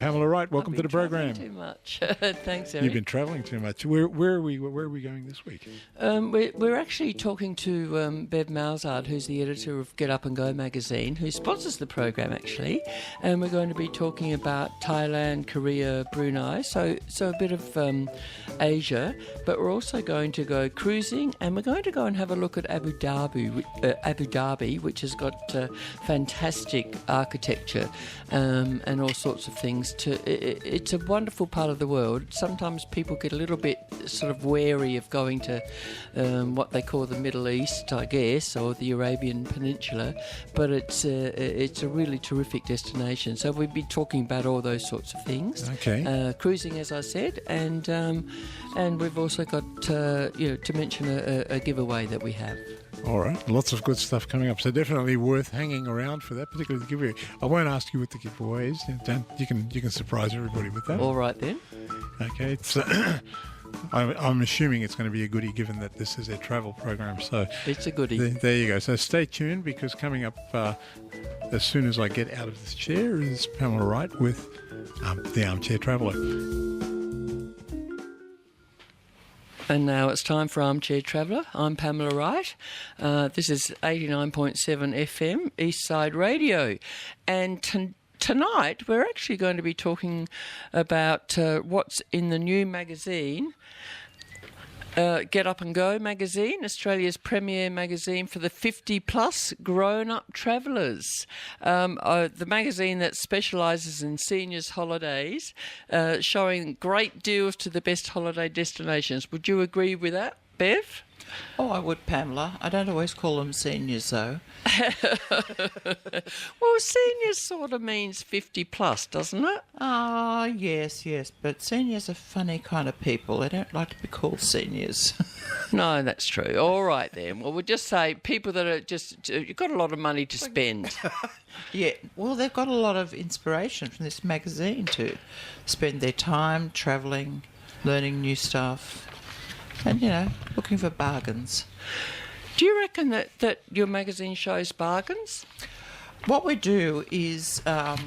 Pamela Wright, welcome to the program. Too much. Thanks, Eric. You've been travelling too much. Where are we going this week? We're actually talking to Bev Malzard, who's the editor of Get Up and Go magazine, who sponsors the program actually, and we're going to be talking about Thailand, Korea, Brunei, so a bit of Asia, but we're also going to go cruising, and we're going to go and have a look at Abu Dhabi, which has got fantastic architecture and all sorts of things. It's a wonderful part of the world. Sometimes people get a little bit sort of wary of going to what they call the Middle East, I guess, or the Arabian Peninsula, but it's a really terrific destination. So we'll be talking about all those sorts of things. Okay. Cruising, as I said, and we've also got to mention a giveaway that we have. All right, lots of good stuff coming up, so definitely worth hanging around for that particular giveaway. I won't ask you what the giveaway is. You can surprise everybody with that. All right then. Okay, it's I'm assuming it's going to be a goodie, given that this is a travel program. So it's a goodie. There you go. So stay tuned, because coming up as soon as I get out of this chair is Pamela Wright with the Armchair Traveller. And now it's time for Armchair Traveller. I'm Pamela Wright. This is 89.7 FM Eastside Radio. And tonight we're actually going to be talking about what's in the new magazine, Get Up and Go magazine, Australia's premier magazine for the 50-plus grown-up travellers. The magazine that specialises in seniors' holidays, showing great deals to the best holiday destinations. Would you agree with that, Bev? Oh, I would, Pamela. I don't always call them seniors, though. Well, seniors sort of means 50-plus, doesn't it? Ah, yes. But seniors are funny kind of people. They don't like to be called seniors. No, that's true. All right, then. Well, we'll just say people that are just... You've got a lot of money to spend. Yeah. Well, they've got a lot of inspiration from this magazine to spend their time travelling, learning new stuff, and, looking for bargains. Do you reckon that your magazine shows bargains? What we do is I'll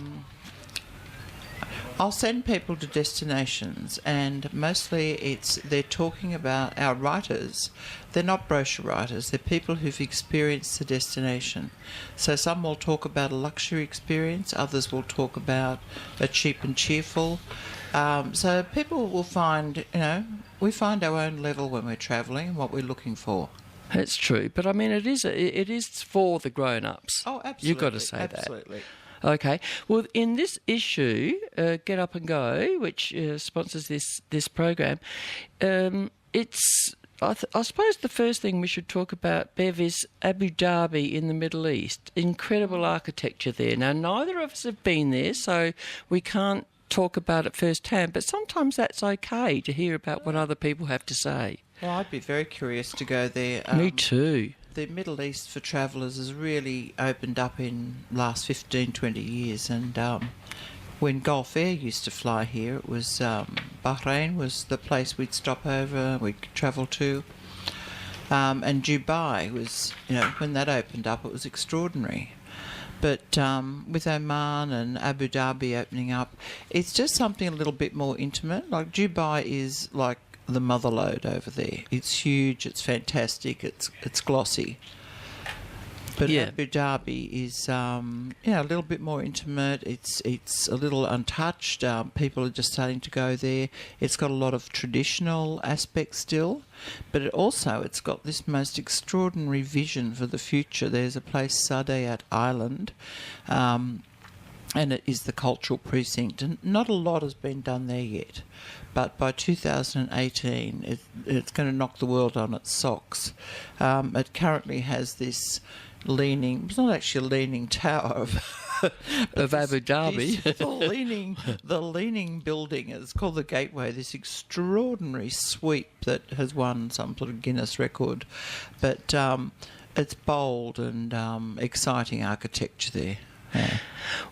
send people to destinations, and mostly they're talking about our writers. They're not brochure writers. They're people who've experienced the destination. So some will talk about a luxury experience, others will talk about a cheap and cheerful. So people will find, we find our own level when we're travelling and what we're looking for. That's true, but I mean, it is for the grown-ups. Oh, absolutely. You've got to say absolutely. That. Okay. Well, in this issue, Get Up and Go, which sponsors this program, it's... I suppose the first thing we should talk about, Bev, is Abu Dhabi in the Middle East. Incredible architecture there. Now, neither of us have been there, so we can't talk about it firsthand, but sometimes that's okay to hear about what other people have to say. Well, I'd be very curious to go there. Me too. The Middle East for travellers has really opened up in the last 15, 20 years, and when Gulf Air used to fly here, it was Bahrain was the place we'd stop over, we'd travel to, and Dubai was, when that opened up, it was extraordinary. But with Oman and Abu Dhabi opening up, it's just something a little bit more intimate. Like Dubai is like the motherlode over there. It's huge, it's fantastic, it's glossy. But yeah. Abu Dhabi is, a little bit more intimate. It's a little untouched. People are just starting to go there. It's got a lot of traditional aspects still, but it's got this most extraordinary vision for the future. There's a place, Saadiyat Island, and it is the cultural precinct, and not a lot has been done there yet. But by 2018, it's going to knock the world on its socks. It currently has this it's not actually a leaning tower of Abu Dhabi. The leaning building, it's called the Gateway, this extraordinary suite that has won some sort of Guinness record. But it's bold and exciting architecture there. Yeah.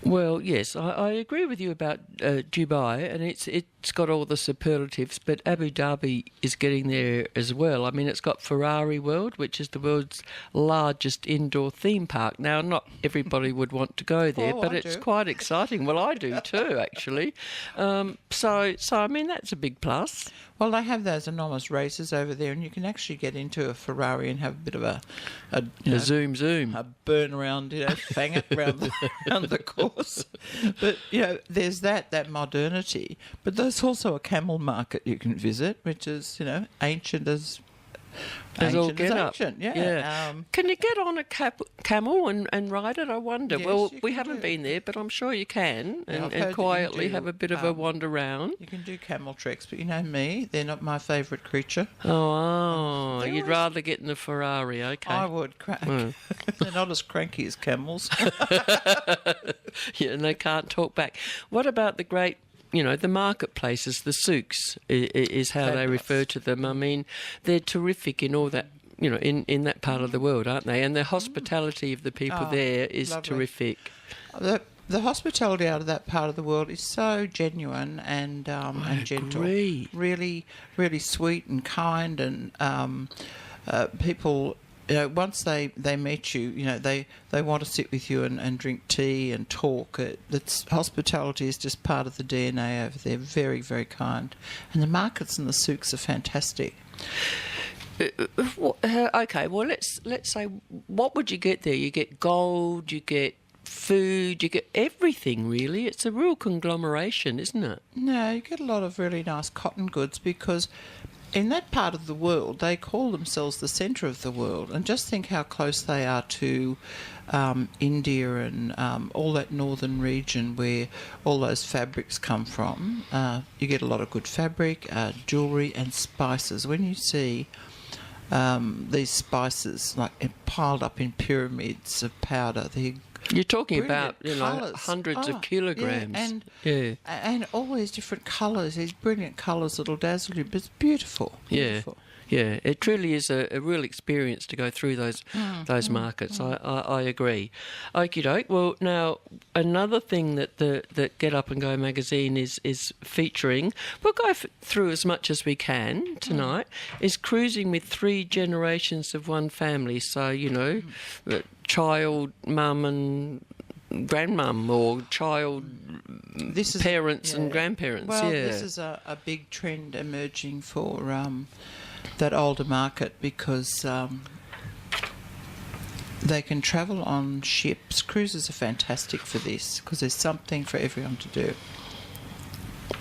Well, yes, I agree with you about Dubai, and it's got all the superlatives, but Abu Dhabi is getting there as well. I mean, it's got Ferrari World, which is the world's largest indoor theme park. Now, not everybody would want to go there, Oh, but I it's do. quite exciting. Well, I do too, actually. So I mean, that's a big plus. Well, they have those enormous races over there, and you can actually get into a Ferrari and have a bit of a Zoom. a burn around, fang it around the course. But there's that modernity. But there's also a camel market you can visit, which is ancient as. There's all Ancient is get up. ancient, yeah. Can you get on a camel and ride it? I wonder. Yes, Well, you we can haven't do. been there, but I'm sure you can, Yeah, I've heard that and you quietly do, have a bit of a wander round. You can do camel treks, but you know me, they're not my favourite creature. Oh, They're you'd always- rather get in the Ferrari, okay? I would crank. They're not as cranky as camels. Yeah, and they can't talk back. What about the great, the marketplaces, the souks is how they Fabulous. refer to them. I mean, they're terrific in all that, in that part of the world, aren't they? And the hospitality of the people Oh, there is lovely. terrific. The hospitality out of that part of the world is so genuine and gentle. agree. Really, really sweet and kind, and people. Once they meet you, they want to sit with you and drink tea and talk. Hospitality is just part of the DNA over there. Very, very kind, and the markets and the souks are fantastic. Okay, well let's say, what would you get there? You get gold, you get food, you get everything really. It's a real conglomeration, isn't it? No, you get a lot of really nice cotton goods because in that part of the world they call themselves the centre of the world, and just think how close they are to India and all that northern region where all those fabrics come from. You get a lot of good fabric, jewellery and spices. When you see these spices piled up in pyramids of powder, You're talking brilliant about colours. hundreds Oh, of kilograms. yeah, and all these different colours, these brilliant colours that'll dazzle you. But it's beautiful. Beautiful. Yeah, it truly is a real experience to go through those markets. I agree. Okie doke. Well, now another thing that the Get Up and Go magazine is featuring, we'll go through as much as we can tonight, is cruising with 3 generations of one family. So child, mum and grandmum, or child, parents and grandparents. Well, yeah. this is a big trend emerging for that older market because they can travel on ships. Cruises are fantastic for this because there's something for everyone to do.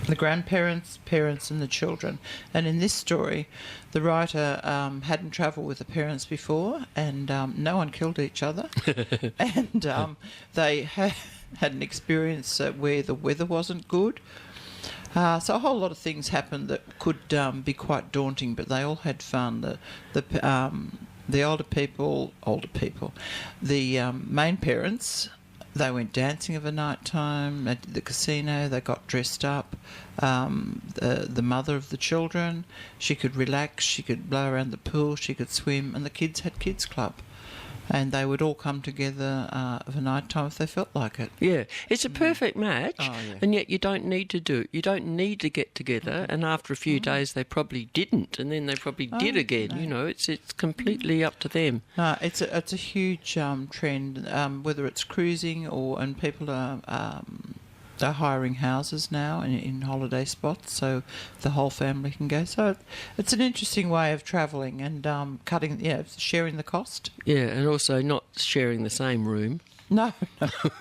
The grandparents, parents and the children. And in this story, the writer hadn't travelled with the parents before, and no one killed each other. And they had an experience where the weather wasn't good. So a whole lot of things happened that could be quite daunting, but they all had fun. The older people, the main parents, they went dancing of a night time at the casino. They got dressed up. The mother of the children, she could relax, she could blow around the pool, she could swim, and the kids had kids club. And they would all come together of a night time if they felt like it. Yeah, it's a perfect match, Oh, yeah. and yet you don't need to do it. You don't need to get together, and after a few days they probably didn't, and then they probably did again. no. It's completely up to them. It's a huge trend, whether it's cruising and people are they're hiring houses now in holiday spots, so the whole family can go. So it's an interesting way of travelling and sharing the cost. Yeah, and also not sharing the same room. No.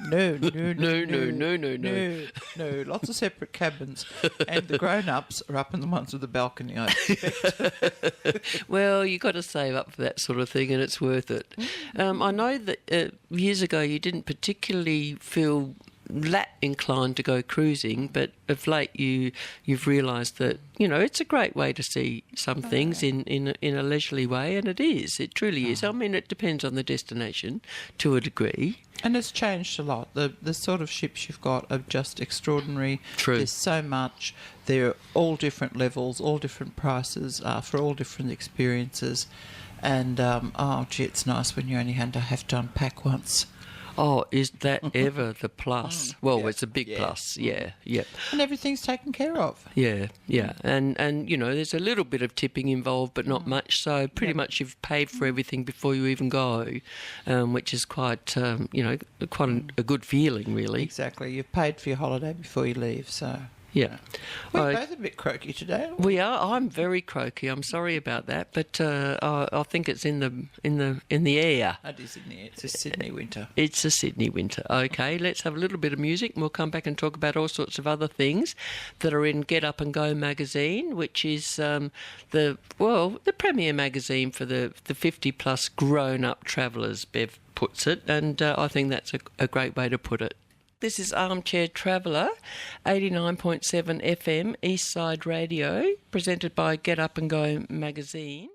No. Lots of separate cabins, and the grown-ups are up in the ones with the balcony, I expect. Well, you've got to save up for that sort of thing, and it's worth it. I know that years ago you didn't particularly feel that inclined to go cruising, but of late you've realised that it's a great way to see some things in a leisurely way, and it truly is. I mean, it depends on the destination to a degree. And it's changed a lot. The sort of ships you've got are just extraordinary. True. There's so much. They're all different levels, all different prices for all different experiences. And, it's nice when you only have to unpack once. Oh, is that ever the plus? Well, yeah, it's a big yeah. plus. Yeah, yeah. And everything's taken care of. Yeah, yeah, and you know, there's a little bit of tipping involved, but not much. So pretty much you've paid for everything before you even go, which is quite, you know, quite a good feeling, really. Exactly. You've paid for your holiday before you leave, so... Yeah, We're both a bit croaky today, aren't we? we are. I'm very croaky. I'm sorry about that, but I think it's in the air. It is in the air. It's a Sydney winter. It's a Sydney winter. Okay, let's have a little bit of music and we'll come back and talk about all sorts of other things that are in Get Up and Go magazine, which is the premier magazine for the 50-plus grown-up travellers, Bev puts it, and I think that's a great way to put it. This is Armchair Traveller, 89.7 FM, Eastside Radio, presented by Get Up and Go magazine.